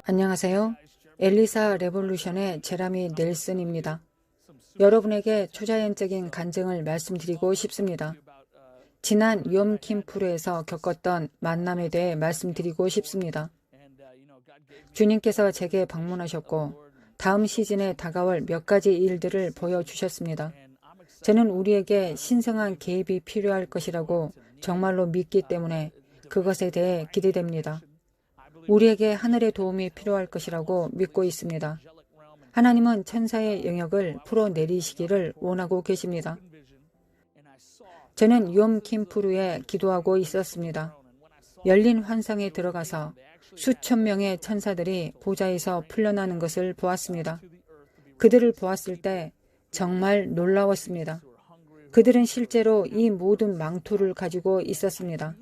안녕하세요. 엘리사 레볼루션의 제라미 넬슨입니다. 여러분에게 초자연적인 간증을 말씀드리고 싶습니다. 지난 욤킴푸르에서 겪었던 만남에 대해 말씀드리고 싶습니다. 주님께서 제게 방문하셨고 다음 시즌에 다가올 몇 가지 일들을 보여주셨습니다. 저는 우리에게 신성한 개입이 필요할 것이라고 정말로 믿기 때문에 그것에 대해 기대됩니다. 우리에게 하늘의 도움이 필요할 것이라고 믿고 있습니다. 하나님은 천사의 영역을 풀어내리시기를 원하고 계십니다. 저는 욤킴푸르에 기도하고 있었습니다. 열린 환상에 들어가서 수천 명의 천사들이 보좌에서 풀려나는 것을 보았습니다. 그들을 보았을 때 정말 놀라웠습니다. 그들은 실제로 이 모든 망토를 가지고 있었습니다.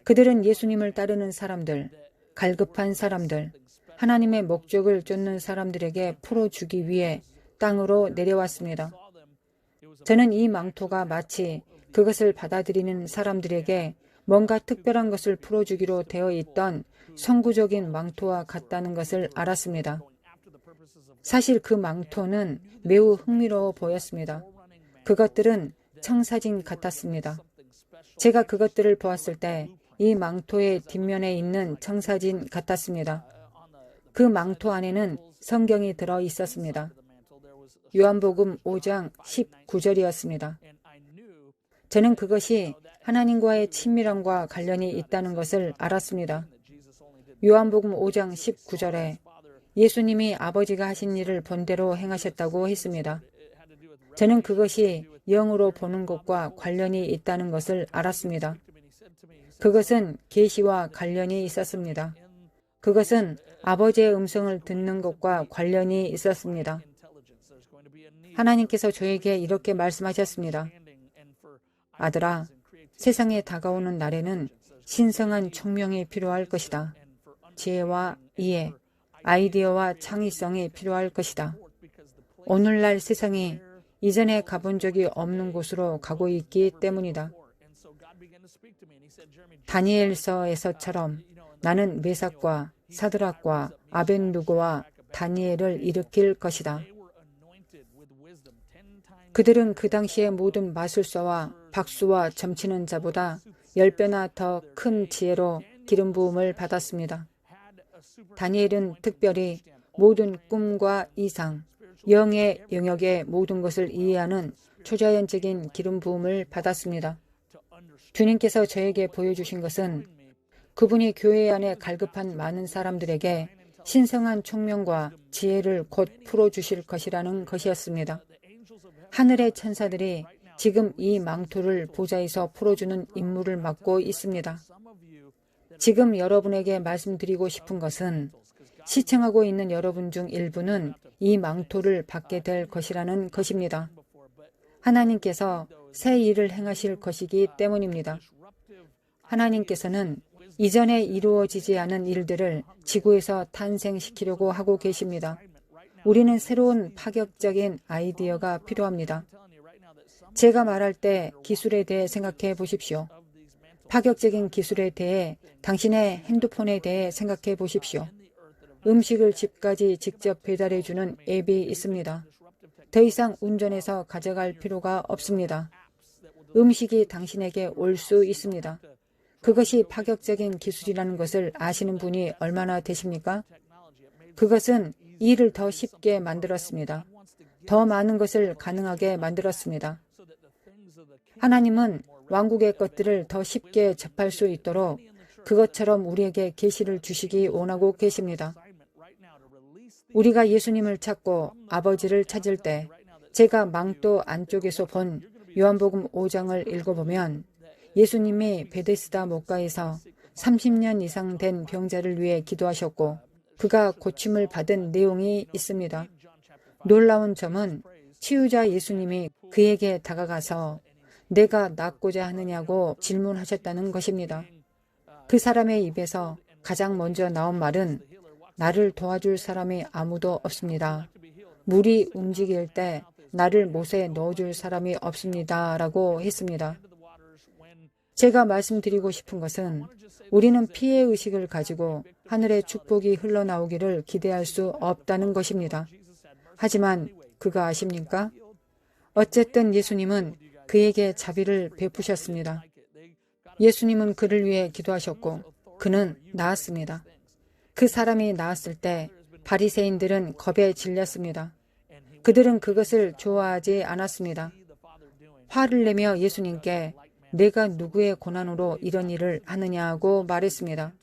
그들은 예수님을 따르는 사람들, 갈급한 사람들, 하나님의 목적을 쫓는 사람들에게 풀어주기 위해 땅으로 내려왔습니다. 저는 이 망토가 마치 그것을 받아들이는 사람들에게 뭔가 특별한 것을 풀어주기로 되어 있던 선구적인 망토와 같다는 것을 알았습니다. 사실 그 망토는 매우 흥미로워 보였습니다. 그것들은 청사진 같았습니다. 제가 그것들을 보았을 때 이 망토의 뒷면에 있는 청사진 같았습니다. 그 망토 안에는 성경이 들어 있었습니다. 요한복음 5장 19절이었습니다. 저는 그것이 하나님과의 친밀함과 관련이 있다는 것을 알았습니다. 요한복음 5장 19절에 예수님이 아버지가 하신 일을 본대로 행하셨다고 했습니다. 저는 그것이 영으로 보는 것과 관련이 있다는 것을 알았습니다. 그것은 계시와 관련이 있었습니다. 그것은 아버지의 음성을 듣는 것과 관련이 있었습니다. 하나님께서 저에게 이렇게 말씀하셨습니다. 아들아, 세상에 다가오는 날에는 신성한 총명이 필요할 것이다. 지혜와 이해, 아이디어와 창의성이 필요할 것이다. 오늘날 세상이 이전에 가본 적이 없는 곳으로 가고 있기 때문이다. 다니엘서에서처럼 나는 메삭과 사드락과 아벳누고와 다니엘을 일으킬 것이다. 그들은 그 당시의 모든 마술사와 박수와 점치는 자보다 10배나 더 큰 지혜로 기름 부음을 받았습니다. 다니엘은 특별히 모든 꿈과 이상, 영의 영역의 모든 것을 이해하는 초자연적인 기름 부음을 받았습니다. 주님께서 저에게 보여주신 것은 그분이 교회 안에 갈급한 많은 사람들에게 신성한 총명과 지혜를 곧 풀어주실 것이라는 것이었습니다. 하늘의 천사들이 지금 이 망토를 보좌에서 풀어주는 임무를 맡고 있습니다. 지금 여러분에게 말씀드리고 싶은 것은 시청하고 있는 여러분 중 일부는 이 망토를 받게 될 것이라는 것입니다. 하나님께서 새 일을 행하실 것이기 때문입니다. 하나님께서는 이전에 이루어지지 않은 일들을 지구에서 탄생시키려고 하고 계십니다. 우리는 새로운 파격적인 아이디어가 필요합니다. 제가 말할 때 기술에 대해 생각해 보십시오. 파격적인 기술에 대해 당신의 핸드폰에 대해 생각해 보십시오. 음식을 집까지 직접 배달해 주는 앱이 있습니다. 더 이상 운전해서 가져갈 필요가 없습니다. 음식이 당신에게 올 수 있습니다. 그것이 파격적인 기술이라는 것을 아시는 분이 얼마나 되십니까? 그것은 일을 더 쉽게 만들었습니다. 더 많은 것을 가능하게 만들었습니다. 하나님은 왕국의 것들을 더 쉽게 접할 수 있도록 그것처럼 우리에게 계시를 주시기 원하고 계십니다. 우리가 예수님을 찾고 아버지를 찾을 때 제가 망토 안쪽에서 본 요한복음 5장을 읽어보면 예수님이 베데스다 목가에서 30년 이상 된 병자를 위해 기도하셨고 그가 고침을 받은 내용이 있습니다. 놀라운 점은 치유자 예수님이 그에게 다가가서 내가 낫고자 하느냐고 질문하셨다는 것입니다. 그 사람의 입에서 가장 먼저 나온 말은 나를 도와줄 사람이 아무도 없습니다. 물이 움직일 때 나를 못에 넣어줄 사람이 없습니다. 라고 했습니다. 제가 말씀드리고 싶은 것은 우리는 피해의식을 가지고 하늘의 축복이 흘러나오기를 기대할 수 없다는 것입니다. 하지만 그거 아십니까? 어쨌든 예수님은 그에게 자비를 베푸셨습니다. 예수님은 그를 위해 기도하셨고 그는 나았습니다. 그 사람이 나았을 때 바리새인들은 겁에 질렸습니다. 그들은 그것을 좋아하지 않았습니다. 화를 내며 예수님께 내가 누구의 고난으로 이런 일을 하느냐고 말했습니다.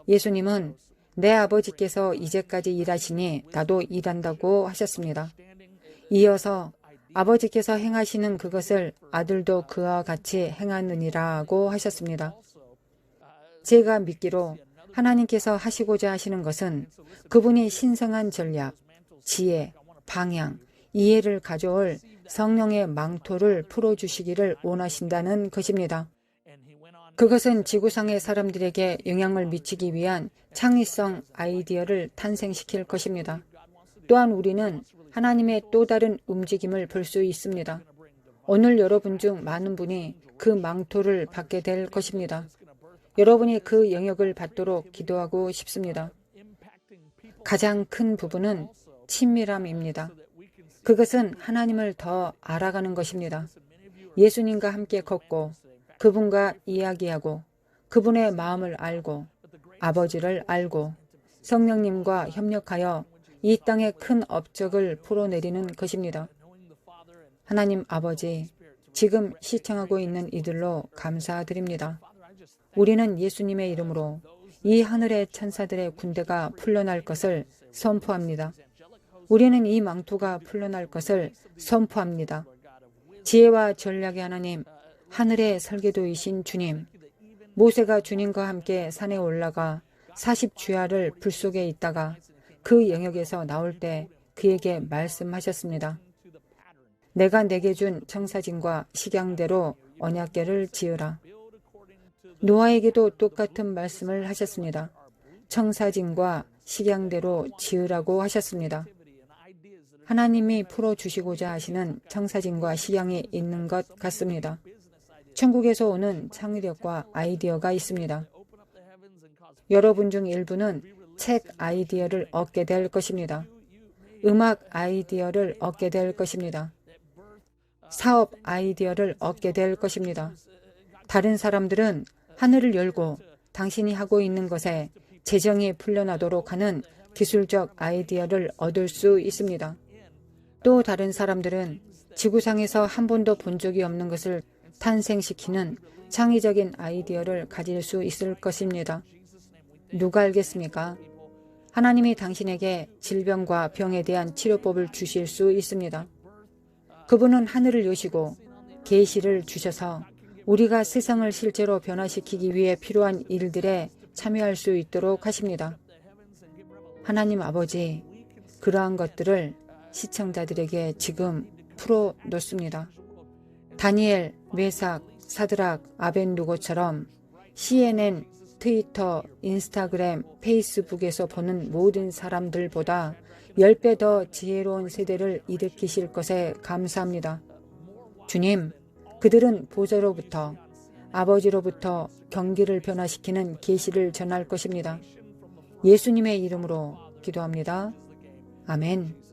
예수님은 내 아버지께서 이제까지 일하시니 나도 일한다고 하셨습니다. 이어서 아버지께서 행하시는 그것을 아들도 그와 같이 행하느니라고 하셨습니다. 제가 믿기로 하나님께서 하시고자 하시는 것은 그분이 신성한 전략, 지혜, 방향, 이해를 가져올 성령의 망토를 풀어주시기를 원하신다는 것입니다. 그것은 지구상의 사람들에게 영향을 미치기 위한 창의성 아이디어를 탄생시킬 것입니다. 또한 우리는 하나님의 또 다른 움직임을 볼 수 있습니다. 오늘 여러분 중 많은 분이 그 망토를 받게 될 것입니다. 여러분이 그 영역을 받도록 기도하고 싶습니다. 가장 큰 부분은 친밀함입니다. 그것은 하나님을 더 알아가는 것입니다. 예수님과 함께 걷고 그분과 이야기하고 그분의 마음을 알고 아버지를 알고 성령님과 협력하여 이 땅의 큰 업적을 풀어내리는 것입니다. 하나님 아버지, 지금 시청하고 있는 이들로 감사드립니다. 우리는 예수님의 이름으로 이 하늘의 천사들의 군대가 풀려날 것을 선포합니다. 우리는 이 망토가 풀려날 것을 선포합니다. 지혜와 전략의 하나님, 하늘의 설계도이신 주님, 모세가 주님과 함께 산에 올라가 40주야를 불 속에 있다가 그 영역에서 나올 때 그에게 말씀하셨습니다. 내가 내게 준 청사진과 식양대로 언약궤를 지으라. 노아에게도 똑같은 말씀을 하셨습니다. 청사진과 식양대로 지으라고 하셨습니다. 하나님이 풀어주시고자 하시는 청사진과 식양이 있는 것 같습니다. 천국에서 오는 창의력과 아이디어가 있습니다. 여러분 중 일부는 책 아이디어를 얻게 될 것입니다. 음악 아이디어를 얻게 될 것입니다. 사업 아이디어를 얻게 될 것입니다. 다른 사람들은 하늘을 열고 당신이 하고 있는 것에 재정이 풀려나도록 하는 기술적 아이디어를 얻을 수 있습니다. 또 다른 사람들은 지구상에서 한 번도 본 적이 없는 것을 탄생시키는 창의적인 아이디어를 가질 수 있을 것입니다. 누가 알겠습니까? 하나님이 당신에게 질병과 병에 대한 치료법을 주실 수 있습니다. 그분은 하늘을 여시고 계시를 주셔서 우리가 세상을 실제로 변화시키기 위해 필요한 일들에 참여할 수 있도록 하십니다. 하나님 아버지, 그러한 것들을 시청자들에게 지금 풀어놓습니다. 다니엘, 메삭, 사드락, 아벤누고처럼 CNN, 트위터, 인스타그램, 페이스북에서 보는 모든 사람들보다 10배 더 지혜로운 세대를 일으키실 것에 감사합니다. 주님, 그들은 보좌로부터 아버지로부터 경기를 변화시키는 계시를 전할 것입니다. 예수님의 이름으로 기도합니다. 아멘.